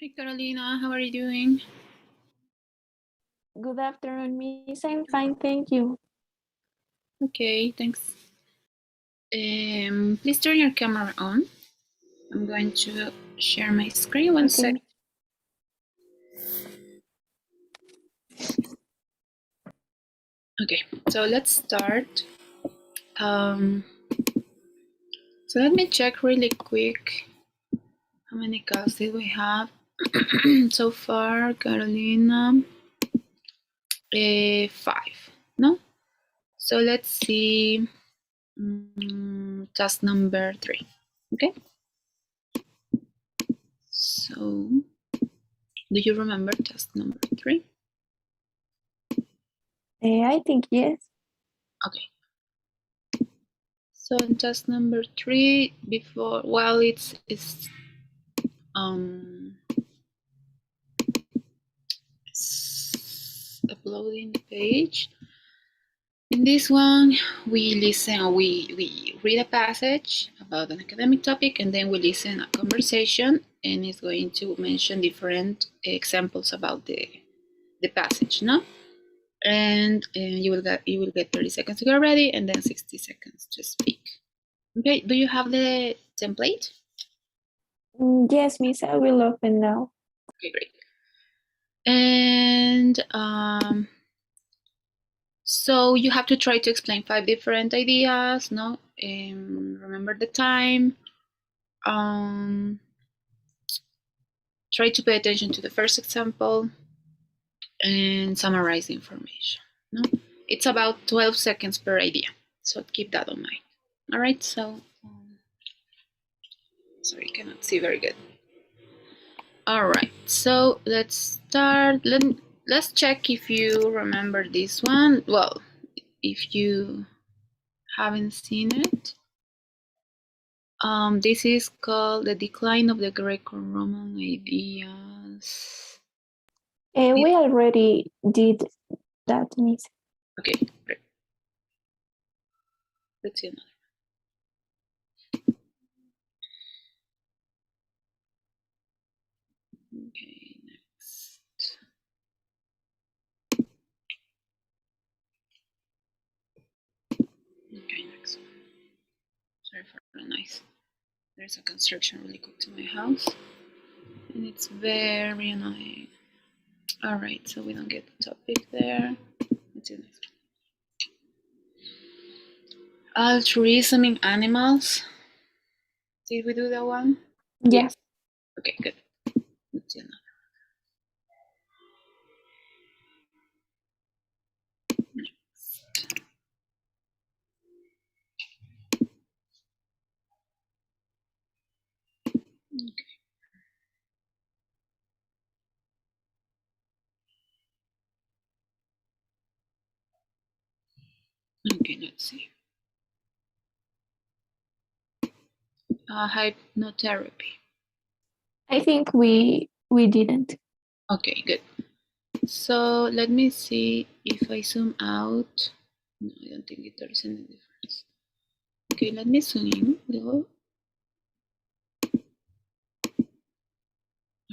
Hi Carolina, how are you doing? Good afternoon, Miss. I'm fine, thank you. Okay, thanks. Please turn your camera on. I'm going to share my screen. One Okay, sec. Miss. Okay, so let's start. Um, so let me check really quick how many calls did we have so far, Carolina. Five. No. So let's see. Task number 3. Okay. So, do you remember task number 3? I think yes. Okay. So in task number 3, before while it's uploading the page, in this one we read a passage about an academic topic, and then we listen a conversation, and it's going to mention different examples about the passage, no? And you will get 30 seconds to get ready, and then 60 seconds to speak. Okay, do you have the template? Yes, Miss, I will open now. Okay, great. And so you have to try to explain 5 different ideas, no? Remember the time. Try to pay attention to the first example and summarize the information. No? It's about 12 seconds per idea, so keep that in mind. All right, so sorry, cannot see very good. All right, so let's start. Let's check if you remember this one. Well, if you haven't seen it, this is called The Decline of the Greco-Roman Ideas. We already did that, Miss. Okay, great. Let's see another. Okay, next. Okay, next one. Sorry for the noise. There's a construction really quick to my house, and it's very annoying. All right, so we don't get the topic there. Let's do the next one. Altruism in animals. Did we do that one? Yeah. Yes. Okay, good. Let's do another. Okay. Okay, let's see. Hypnotherapy. I think we didn't. Okay, good. So let me see if I zoom out. No, I don't think there is any difference. Okay, let me zoom in a little.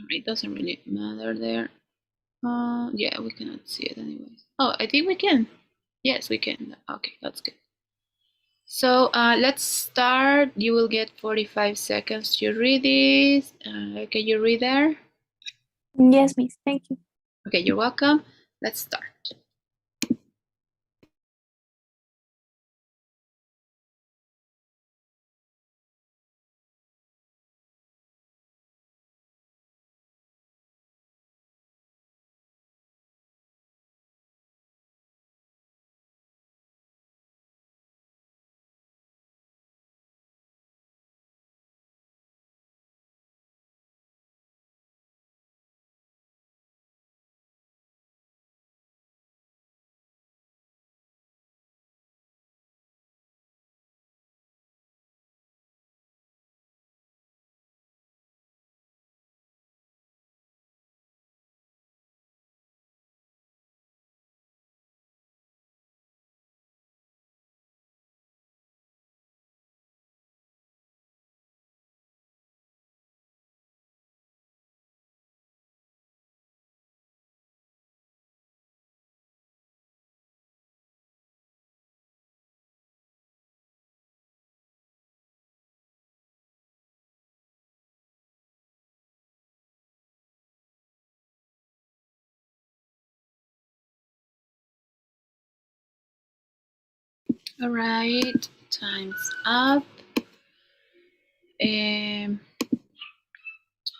It doesn't really matter there. Yeah, we cannot see it anyways. Oh, I think we can. Yes, we can. Okay, that's good. So let's start. You will get 45 seconds to read this. Can you read there? Yes, Miss, thank you. Okay, you're welcome. Let's start. All right, time's up.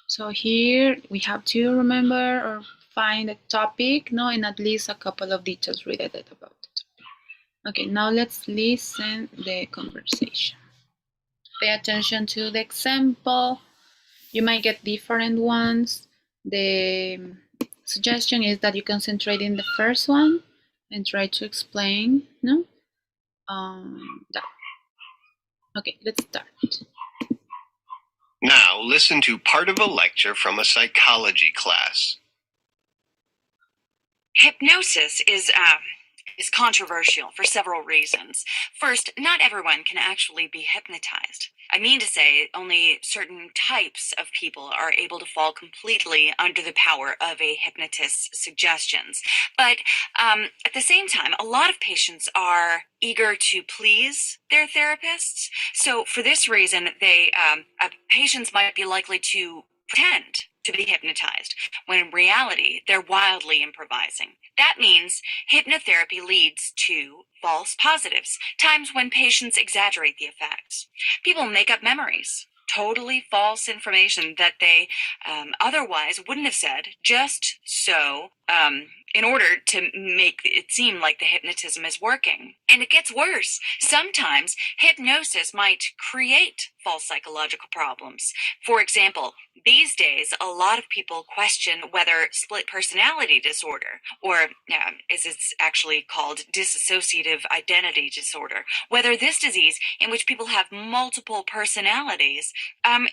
So here we have to remember or find a topic, no, and at least a couple of details related about it. Okay, now let's listen the conversation. Pay attention to the example. You might get different ones. The suggestion is that you concentrate in the first one and try to explain, no? That. Okay, let's start. Now listen to part of a lecture from a psychology class. Hypnosis is controversial for several reasons. First, not everyone can actually be hypnotized. I mean to say, only certain types of people are able to fall completely under the power of a hypnotist's suggestions. But at the same time, a lot of patients are eager to please their therapists. So for this reason, patients might be likely to pretend to be hypnotized, when in reality, they're wildly improvising. That means hypnotherapy leads to false positives, times when patients exaggerate the effects. People make up memories, totally false information that they otherwise wouldn't have said, just so in order to make it seem like the hypnotism is working. And it gets worse. Sometimes hypnosis might create false psychological problems. For example, these days, a lot of people question whether split personality disorder, or as it's actually called, dissociative identity disorder, whether this disease in which people have multiple personalities,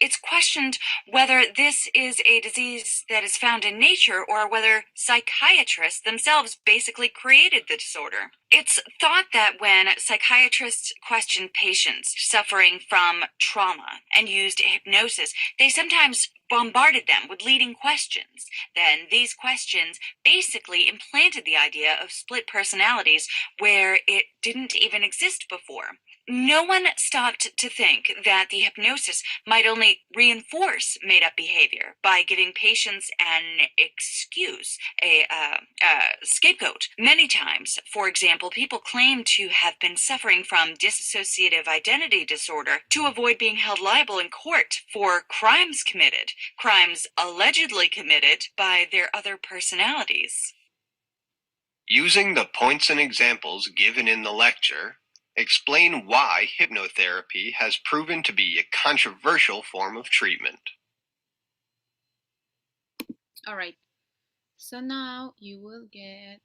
it's questioned whether this is a disease that is found in nature or whether psychiatrists themselves basically created the disorder. It's thought that when psychiatrists question patients suffering from trauma and used hypnosis, they sometimes bombarded them with leading questions. Then these questions basically implanted the idea of split personalities where it didn't even exist before. No one stopped to think that the hypnosis might only reinforce made-up behavior by giving patients an excuse, a scapegoat. Many times, for example, people claim to have been suffering from dissociative identity disorder to avoid being held liable in court for crimes allegedly committed by their other personalities. Using the points and examples given in the lecture, explain why hypnotherapy has proven to be a controversial form of treatment. All right, so now you will get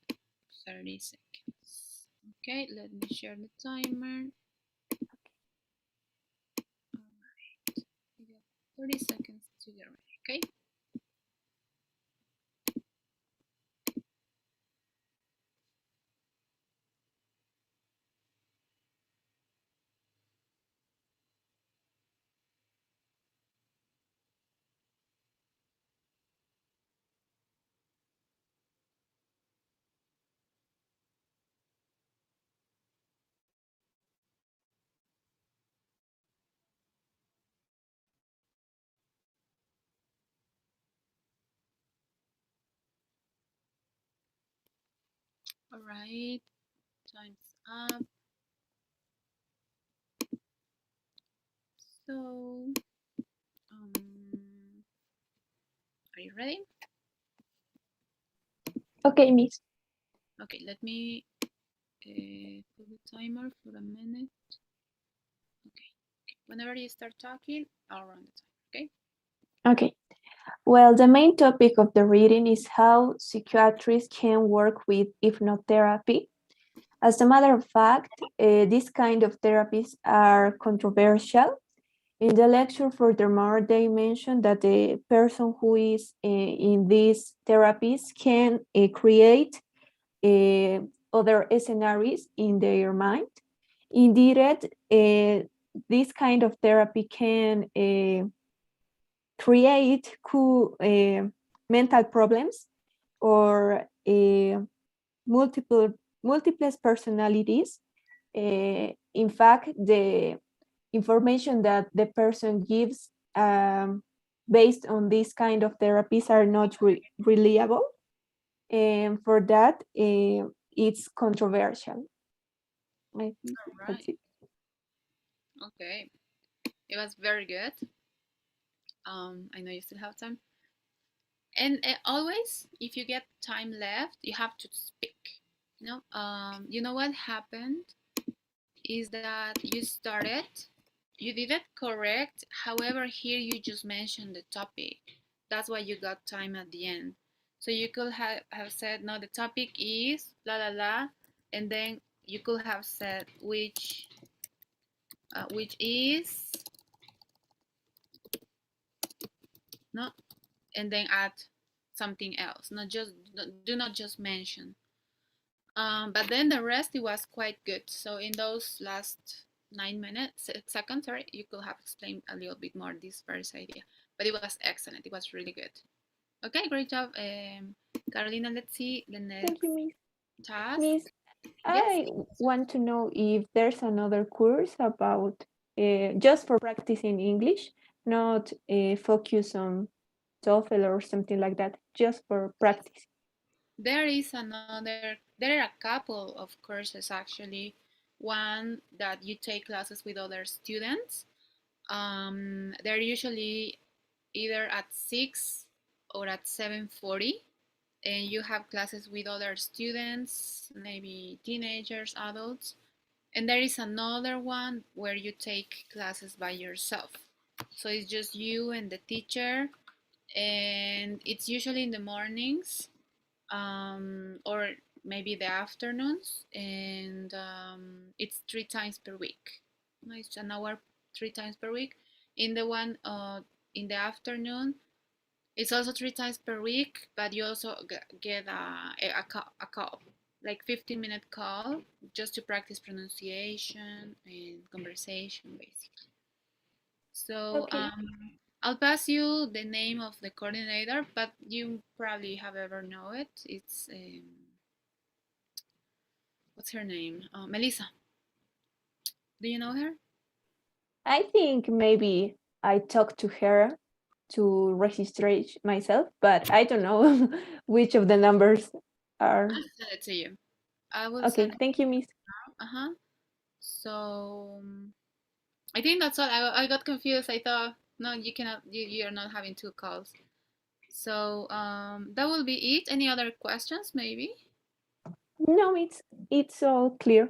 30 seconds. Okay, let me share the timer. All right, you got 30 seconds to get ready, okay? All right, time's up. So, are you ready? Okay, Miss. Okay, let me put the timer for a minute. Okay. Whenever you start talking, I'll run the time, okay? Okay. Well, the main topic of the reading is how psychiatrists can work with hypnotherapy. As a matter of fact, these kind of therapies are controversial. In the lecture, furthermore, they mentioned that the person who is in these therapies can create other scenarios in their mind. Indeed, this kind of therapy can create mental problems or multiple personalities. In fact, the information that the person gives based on this kind of therapies are not reliable. And for that, it's controversial. I think All that's right. it. Okay. It was very good. I know you still have time. And always, if you get time left, you have to speak. You know what happened is that you did it correct. However, here you just mentioned the topic. That's why you got time at the end. So you could have said, no, the topic is la la la, and then you could have said which is no, and then add something else. Not just do not just mention. But then the rest it was quite good. So in those last 9 minutes, seconds, sorry, you could have explained a little bit more this first idea. But it was excellent. It was really good. Okay, great job, Carolina. Let's see the next Thank you, Miss. task. Miss, Yes. I want to know if there's another course about just for practicing English, not focus on TOEFL or something like that, just for practice. There are a couple of courses actually. One that you take classes with other students. They're usually either at 6 or at 7:40, and you have classes with other students, maybe teenagers, adults. And there is another one where you take classes by yourself. So it's just you and the teacher, and it's usually in the mornings, or maybe the afternoons, and it's 3 times per week. No, it's an hour 3 times per week. In the one in the afternoon, it's also 3 times per week, but you also get a call, like 15-minute call, just to practice pronunciation and conversation, basically. So Okay. I'll pass you the name of the coordinator, but you probably have ever know it. It's what's her name? Melissa. Do you know her? I think maybe I talked to her to register myself, but I don't know which of the numbers are. I'll send it to you. I will Okay, send it thank you, Miss. now. So I think that's all. I got confused. I thought no, you cannot. You're not having two calls. So that will be it. Any other questions, maybe? No, it's all clear.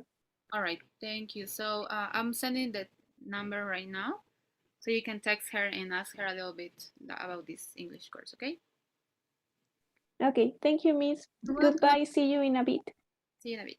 All right. Thank you. So I'm sending the number right now, so you can text her and ask her a little bit about this English course. Okay. Okay, thank you, Miss. You're welcome. Goodbye. See you in a bit. See you in a bit.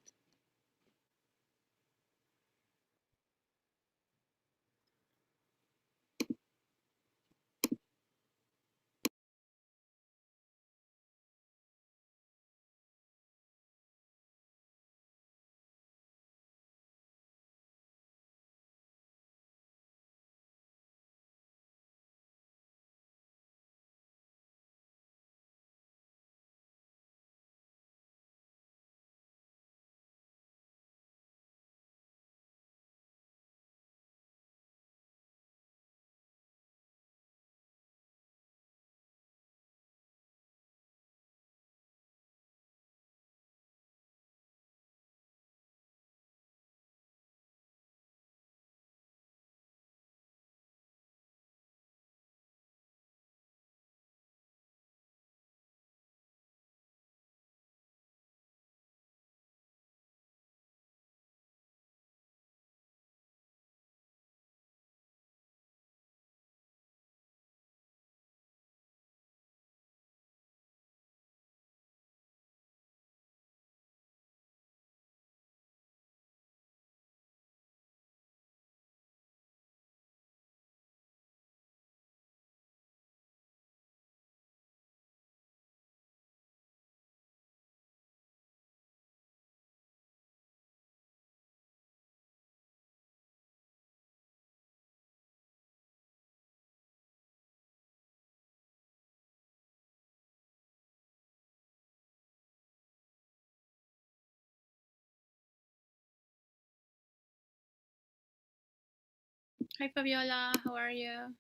Hi, Fabiola. How are you?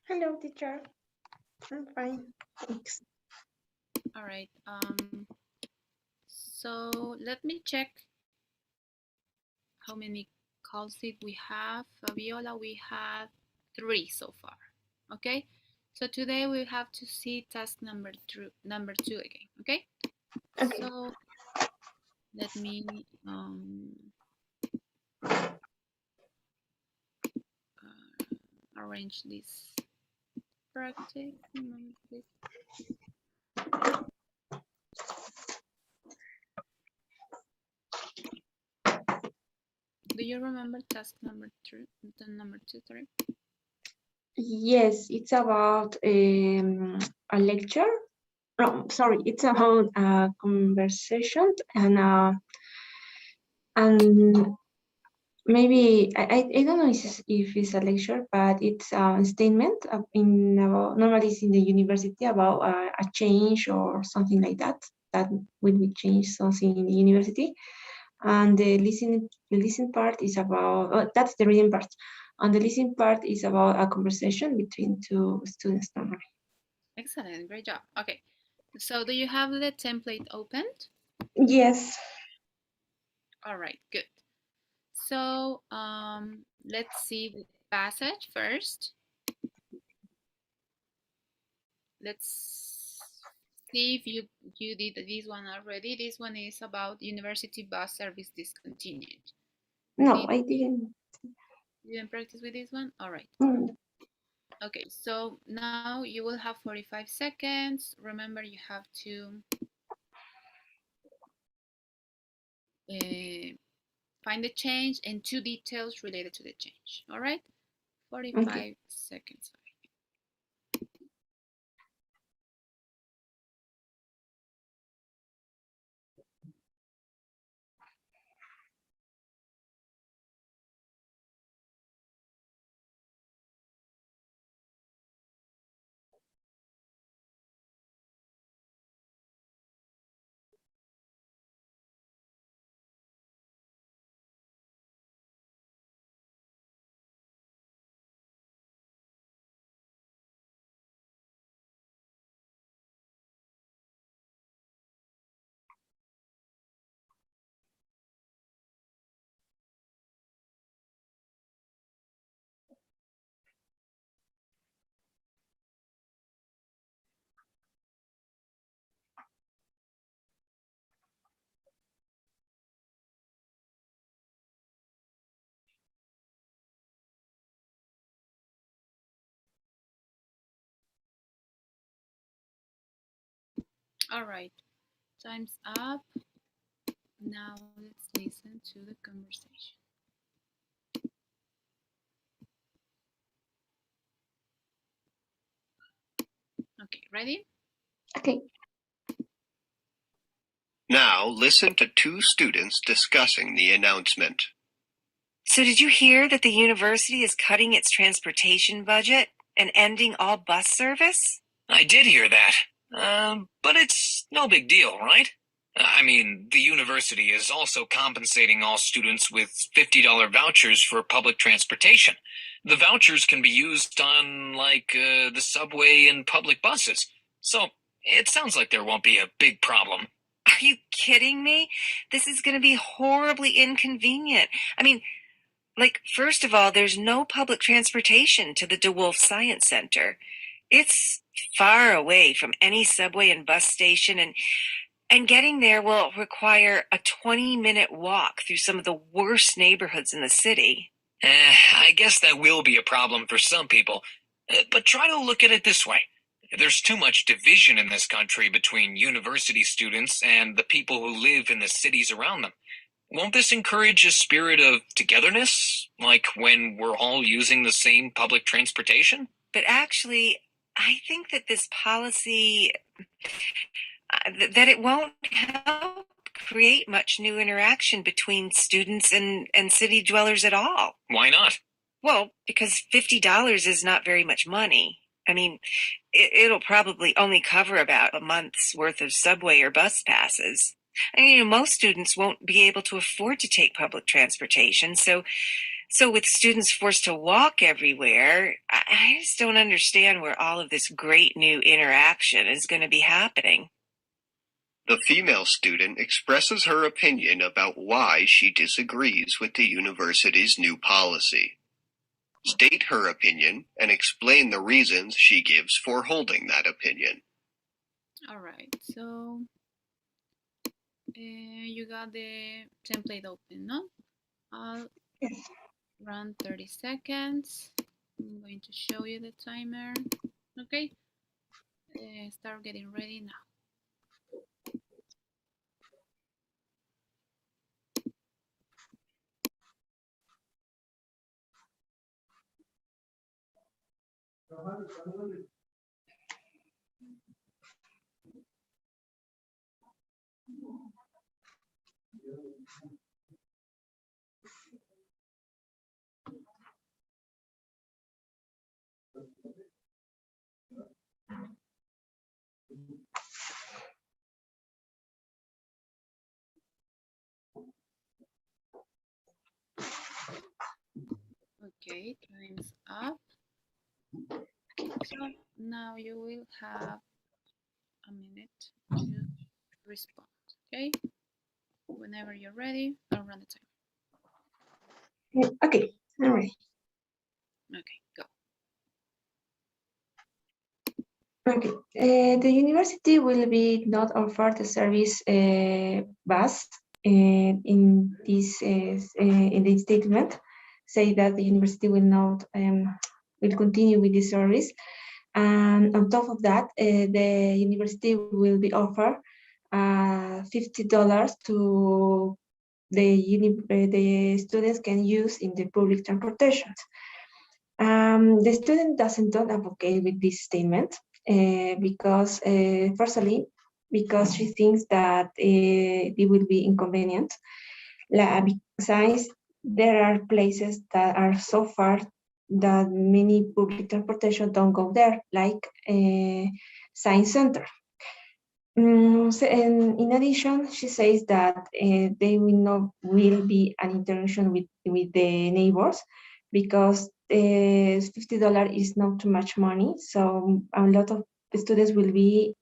Hello, teacher. I'm fine. Thanks. All right. So let me check how many calls did we have. Fabiola, we have 3 so far. Okay, so today we have to see task number 2 again. Okay, Okay. so let me arrange this practice. Do you remember task number 3? The number 2, 3? Yes, it's about a lecture. No, sorry, it's about a conversation and maybe I don't know if it's a lecture, but it's a statement normally it's in the university about a change or something like that will be changed something in the university. And the listening part is about that's the reading part, and the listening part is about a conversation between two students normally. Excellent, great job. Okay, so do you have the template opened? Yes. All right, good. So let's see the passage first. Let's see if you did this one already. This one is about university bus service discontinued. No, I didn't. You didn't practice with this one? All right. Mm. Okay, so now you will have 45 seconds. Remember, you have to find the change and 2 details related to the change. All right, 45 Okay. seconds. All right, time's up. Now let's listen to the conversation. Okay, ready? Okay. Now listen to 2 students discussing the announcement. So did you hear that the university is cutting its transportation budget and ending all bus service? I did hear that. But it's no big deal, right? I mean, the university is also compensating all students with $50 vouchers for public transportation. The vouchers can be used on, the subway and public buses. So it sounds like there won't be a big problem. Are you kidding me? This is going to be horribly inconvenient. I mean, first of all, there's no public transportation to the DeWolf Science Center. It's far away from any subway and bus station, and getting there will require a 20-minute walk through some of the worst neighborhoods in the city. I guess that will be a problem for some people. But try to look at it this way. There's too much division in this country between university students and the people who live in the cities around them. Won't this encourage a spirit of togetherness, like when we're all using the same public transportation? But actually, I think that this policy, that it won't help create much new interaction between students and city dwellers at all. Why not? Well, because $50 is not very much money. I mean, it'll probably only cover about a month's worth of subway or bus passes. And, most students won't be able to afford to take public transportation. So with students forced to walk everywhere, I just don't understand where all of this great new interaction is going to be happening. The female student expresses her opinion about why she disagrees with the university's new policy. State her opinion and explain the reasons she gives for holding that opinion. All right, so you got the template open, no? I'll run 30 seconds. I'm going to show you the timer. Okay, start getting ready now. Okay, time's up. So now you will have a minute to respond, okay? Whenever you're ready, I'll run the timer. Okay, all right. Okay, go. Okay, the university will be not offer the service bus in this statement. Say that the university will not will continue with this service, and on top of that, the university will be offer $50 to the students can use in the public transportation. The student doesn't advocate with this statement because, firstly, because she thinks that it will be inconvenient. Besides, there are places that are so far that many public transportation don't go there, like Science Center. And in addition, she says that there will be an interaction with the neighbors because $50 is not too much money. So a lot of students will be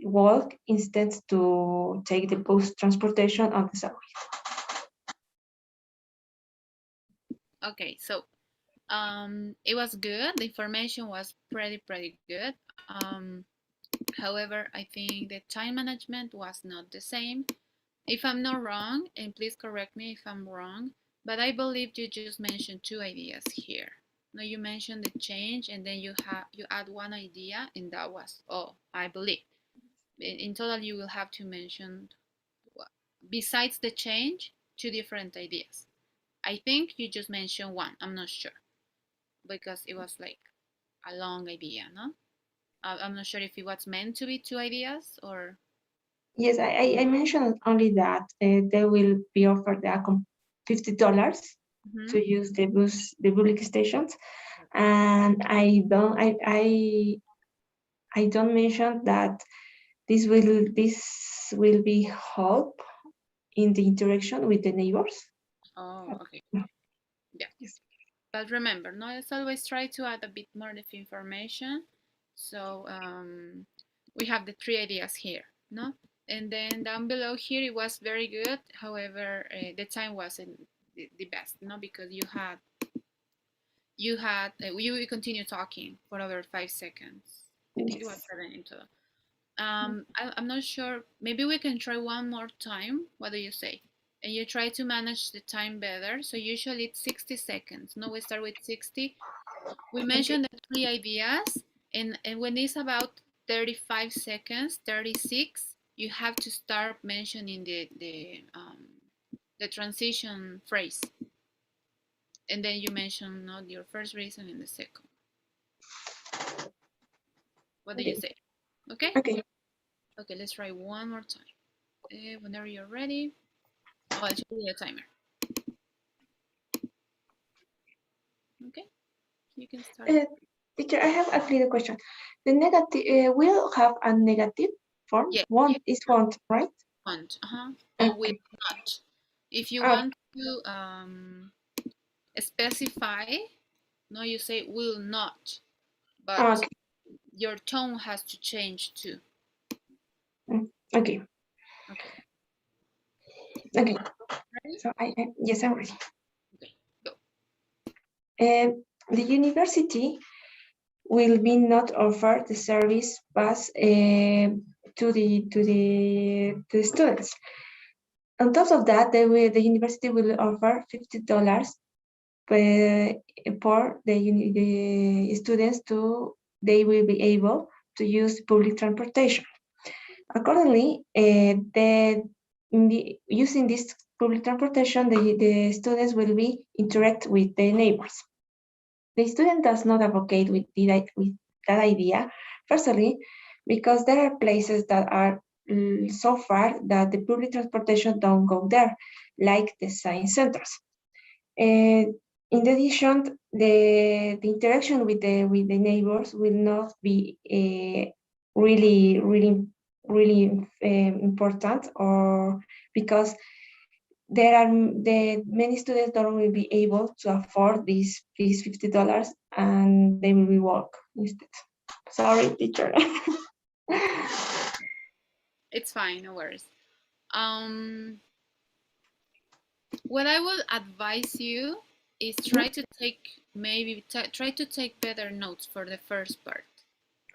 walk instead to take the bus transportation on the subway. Okay, so it was good. The information was pretty good. However, I think the time management was not the same. If I'm not wrong, and please correct me if I'm wrong, but I believe you just mentioned two ideas here. No, you mentioned the change, and then you add one idea, and that was all, I believe. In total, you will have to mention, besides the change, two different ideas. I think you just mentioned one. I'm not sure because it was like a long idea, no? I'm not sure if it was meant to be two ideas or. Yes, I mentioned only that they will be offered $50 to use the public stations, and I don't mention that this will be help in the interaction with the neighbors. Oh, okay. Yeah. Yes. But remember, no, let's always try to add a bit more of information. So we have the three ideas here, no? And then down below here, it was very good. However, the time wasn't the best, no, because you continue talking for over 5 seconds. I think it was 7 in total. I'm not sure. Maybe we can try one more time. What do you say? And you try to manage the time better. So usually it's 60 seconds. No, we start with 60. We mentioned the three ideas, and when it's about 35 seconds, 36, you have to start mentioning the transition phrase. And then you mention not your first reason and the second. What do you say? Okay? Okay. Okay, let's try one more time. Whenever you're ready. Oh, I'll show you a timer. Okay, you can start. Teacher, I have a clear question. The negative will have a negative form. Yeah, Won't is won't, right? Won't. Or will not. If you want to specify, no, you say will not, but your tone has to change too. Okay. Okay. Okay. Ready? So yes, I'm ready. Okay, go. The university will be not offer the service pass to the students. On top of that, the university will offer $50 for the students they will be able to use public transportation. Accordingly, using this public transportation, the students will be interact with their neighbors. The student does not advocate with that idea, firstly, because there are places that are so far that the public transportation don't go there, like the science centers. In addition, the interaction with the neighbors will not be really important, or because many students don't will be able to afford these $50, and they will work instead. Sorry, teacher. It's fine, no worries. What I will advise you is try to take try to take better notes for the first part.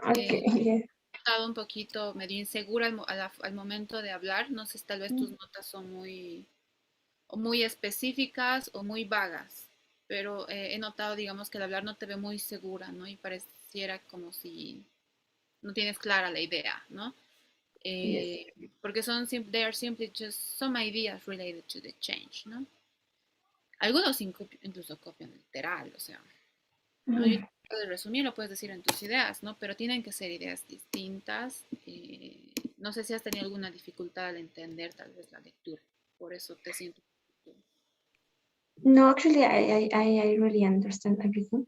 Okay, yeah. He estado un poquito medio insegura al momento de hablar. No sé si tal vez tus notas son muy específicas o muy vagas, pero he notado, digamos, que al hablar no te ve muy segura, ¿no? Y pareciera como si no tienes clara la idea, ¿no? Porque they are simply just some ideas related to the change, ¿no? Algunos incluso copian literal, o sea, ¿no? Yo puedes resumir, lo puedes decir en tus ideas, ¿no? Pero tienen que ser ideas distintas. No sé si has tenido alguna dificultad al entender tal vez la lectura, por eso te siento. No, actually, I really understand everything,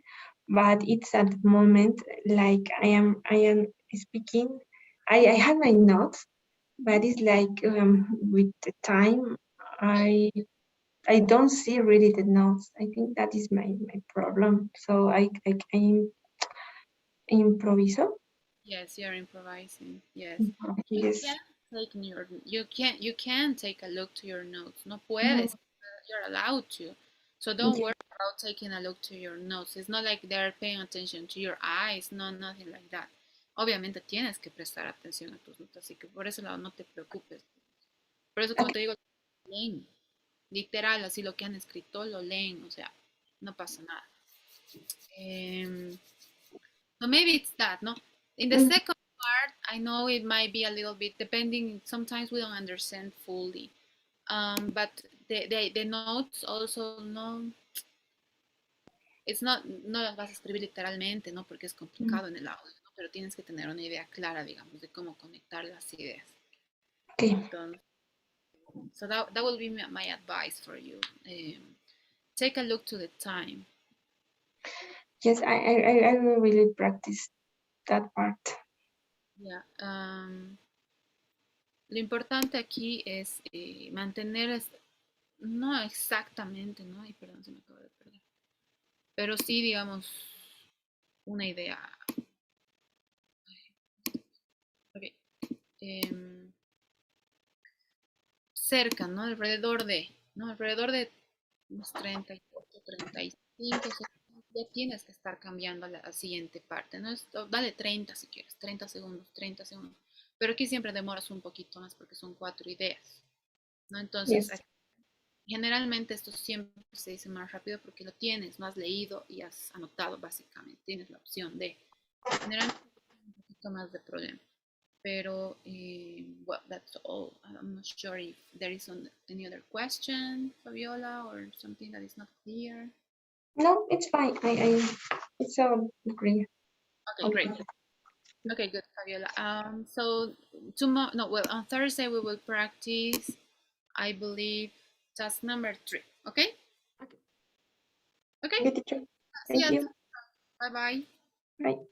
but it's at the moment like I am speaking. I have my notes, but it's like with the time I don't see really the notes. I think that is my problem. So I improviso. Yes, you're improvising. Yes. Yes. You can take a look to your notes. No puedes. You're allowed to. So don't worry about taking a look to your notes. It's not like they're paying attention to your eyes. No, nothing like that. Obviamente tienes que prestar atención a tus notas, así que por ese lado no te preocupes. Por eso, como te digo, leen. Literal, así lo que han escrito lo leen, o sea, no pasa nada. So maybe it's that, no? In the second part, I know it might be a little bit depending. Sometimes we don't understand fully, but the notes also no. It's not, no las vas a escribir literalmente, ¿no? Porque es complicado en el audio, ¿no? Pero tienes que tener una idea clara, digamos, de cómo conectar las ideas. Okay. Entonces, so that will be my advice for you. Take a look to the time. Yes, I will really practice that part. Yeah. Lo importante aquí es mantener, no exactamente, ¿no? Ay, perdón, se me acaba de perder. Pero sí, digamos, una idea. Okay. Cerca, ¿no? Alrededor de unos 38, 35, ya tienes que estar cambiando a la siguiente parte, ¿no? Dale 30 si quieres, 30 segundos. Pero aquí siempre demoras un poquito más porque son 4 ideas, ¿no? Entonces, generalmente esto siempre se dice más rápido porque lo tienes, no has leído y has anotado básicamente. Tienes la opción de, generalmente un poquito más de problema. Pero, well, that's all. I'm not sure if there is any other question, Fabiola, or something that is not clear. No, it's fine. It's so great. Okay, great. Okay, good, Fabiola. So tomorrow, no, well, on Thursday we will practice, I believe, task number 3. Okay? Okay. Good teacher. See Thank you. Bye-bye. Bye.